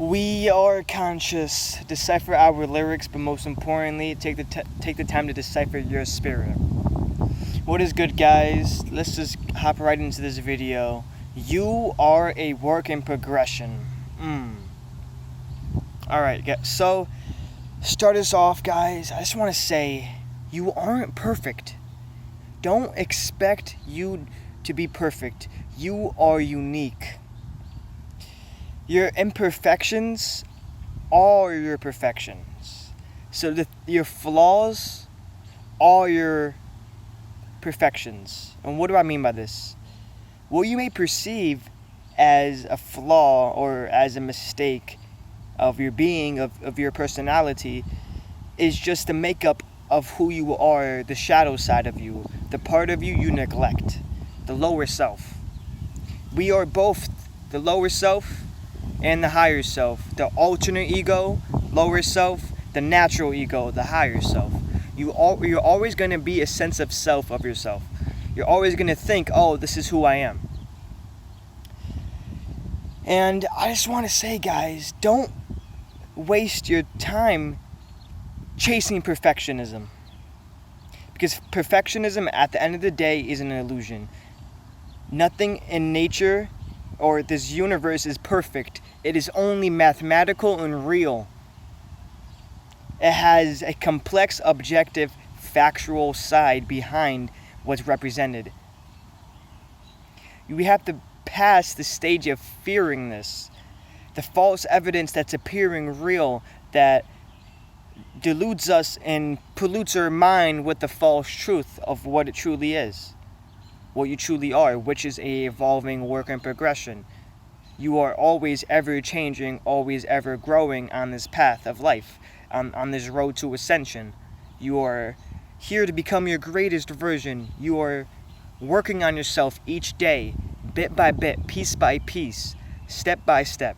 We are conscious. Decipher our lyrics, but most importantly, take the time to decipher your spirit. What is good, guys? Let's just hop right into this video. You are a work in progression. Alright, so start us off, guys. I just want to say, you aren't perfect. Don't expect you to be perfect. You are unique. Your imperfections are your perfections. So your flaws are your perfections. And what do I mean by this? What you may perceive as a flaw or as a mistake of your being, of your personality, is just the makeup of who you are, the shadow side of you, the part of you you neglect, the lower self. We are both the lower self and the higher self, the alternate ego, lower self, the natural ego, the higher self. You're always going to be a sense of self of yourself. You're always going to think, oh, this is who I am. And I just want to say, guys, don't waste your time chasing perfectionism. Because perfectionism, at the end of the day, is an illusion. Nothing in nature or this universe is perfect. It is only mathematical and real. It has a complex, objective, factual side behind what's represented. We have to pass the stage of fearing this. The false evidence that's appearing real, that deludes us and pollutes our mind with the false truth of what it truly is. What you truly are, which is a evolving work in progression. You are always ever changing, always ever growing on this path of life, on this road to ascension. You are here to become your greatest version. You are working on yourself each day, bit by bit, piece by piece, step by step.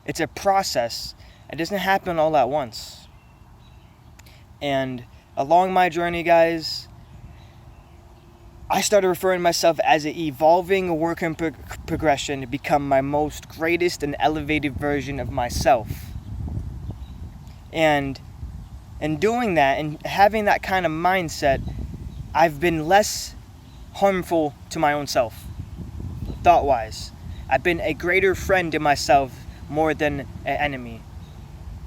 It's a process. It doesn't happen all at once. And along my journey, guys, I started referring to myself as an evolving work in progression to become my most greatest and elevated version of myself. And in doing that and having that kind of mindset, I've been less harmful to my own self, thought-wise. I've been a greater friend to myself more than an enemy.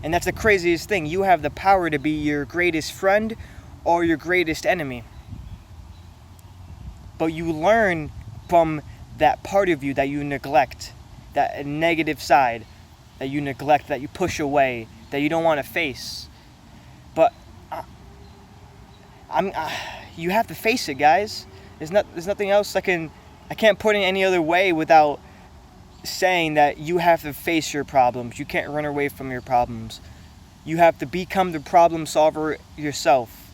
And that's the craziest thing. You have the power to be your greatest friend or your greatest enemy. But you learn from that part of you that you neglect, that negative side that you neglect, that you push away, that you don't want to face. But you have to face it, guys. There's nothing else I can't put in any other way without saying that you have to face your problems. You can't run away from your problems. You have to become the problem solver yourself.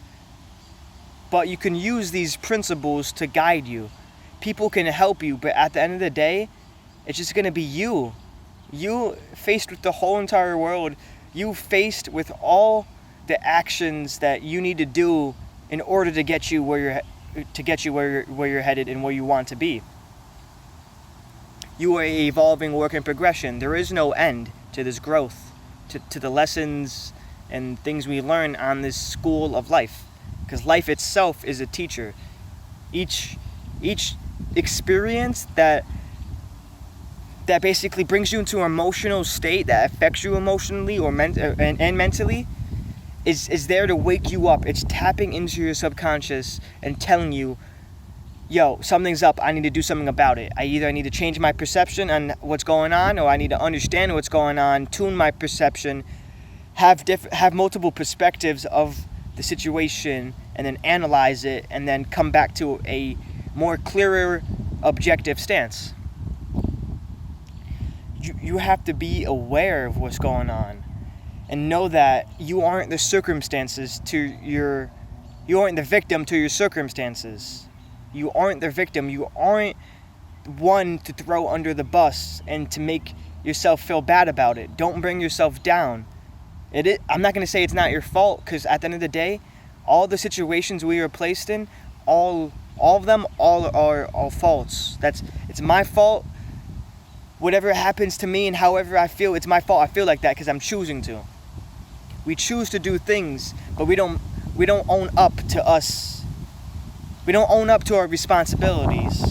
But you can use these principles to guide you. People can help you, but at the end of the day, it's just going to be you. You faced with the whole entire world. You faced with all the actions that you need to do in order to get you where you're headed and where you want to be. You are an evolving work in progression. There is no end to this growth, to the lessons and things we learn on this school of life. Because life itself is a teacher. Each experience that basically brings you into an emotional state that affects you emotionally or mentally is there to wake you up. It's tapping into your subconscious and telling you, yo, something's up. I need to do something about it. I need to change my perception on what's going on, or I need to understand what's going on, tune my perception, have multiple perspectives of the situation, and then analyze it, and then come back to a more clearer, objective stance. You have to be aware of what's going on, and know that you aren't the victim to your circumstances. You aren't the victim. You aren't one to throw under the bus and to make yourself feel bad about it. Don't bring yourself down. I'm not going to say it's not your fault, because at the end of the day, all the situations we are placed in, all of them are faults. It's my fault whatever happens to me and however I feel, it's my fault I feel like that because I'm choosing to. We choose to do things, but we don't own up to us. We don't own up to our responsibilities.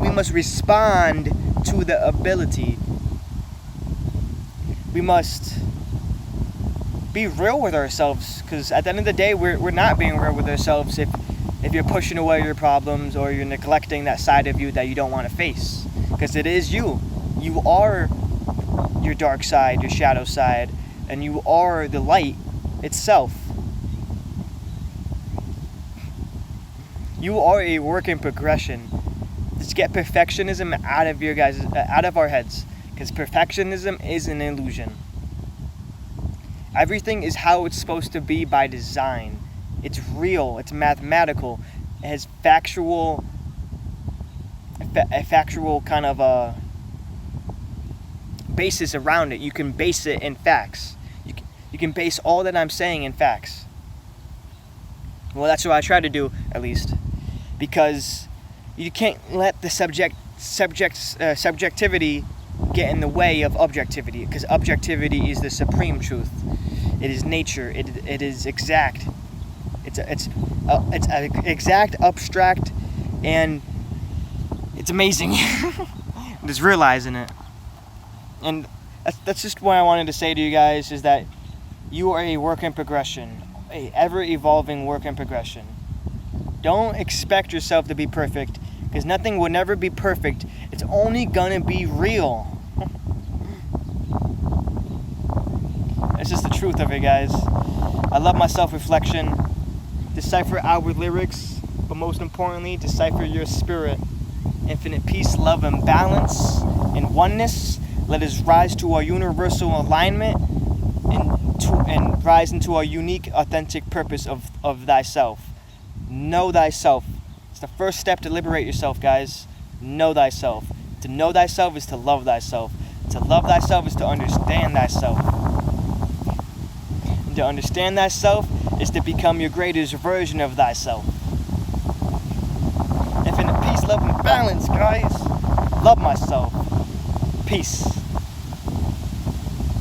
We must respond to the ability. We must be real with ourselves, because at the end of the day, we're not being real with ourselves if you're pushing away your problems or you're neglecting that side of you that you don't want to face. Because it is you. You are your dark side, your shadow side, and you are the light itself. You are a work in progression. Let's get perfectionism out of our heads, because perfectionism is an illusion. Everything is how it's supposed to be by design. It's real. It's mathematical. It has a factual kind of a basis around it. You can base it in facts. You can base all that I'm saying in facts. Well, that's what I try to do, at least, because you can't let the subjectivity get in the way of objectivity, because objectivity is the supreme truth. It is nature. It is exact. It's exact, abstract, and it's amazing. Just realizing it. And that's just what I wanted to say to you guys, is that you are a work in progression, a ever-evolving work in progression. Don't expect yourself to be perfect, because nothing will never be perfect. It's only gonna be real. It's just the truth of it, guys. I love my self-reflection. Decipher outward lyrics, but most importantly, decipher your spirit. Infinite peace, love, and balance, and oneness. Let us rise to our universal alignment and rise into our unique, authentic purpose of thyself. Know thyself. It's the first step to liberate yourself, guys. Know thyself. To know thyself is to love thyself. To love thyself is to understand thyself. And to understand thyself is to become your greatest version of thyself. Infinite peace, love, and balance, guys. Love myself. Peace.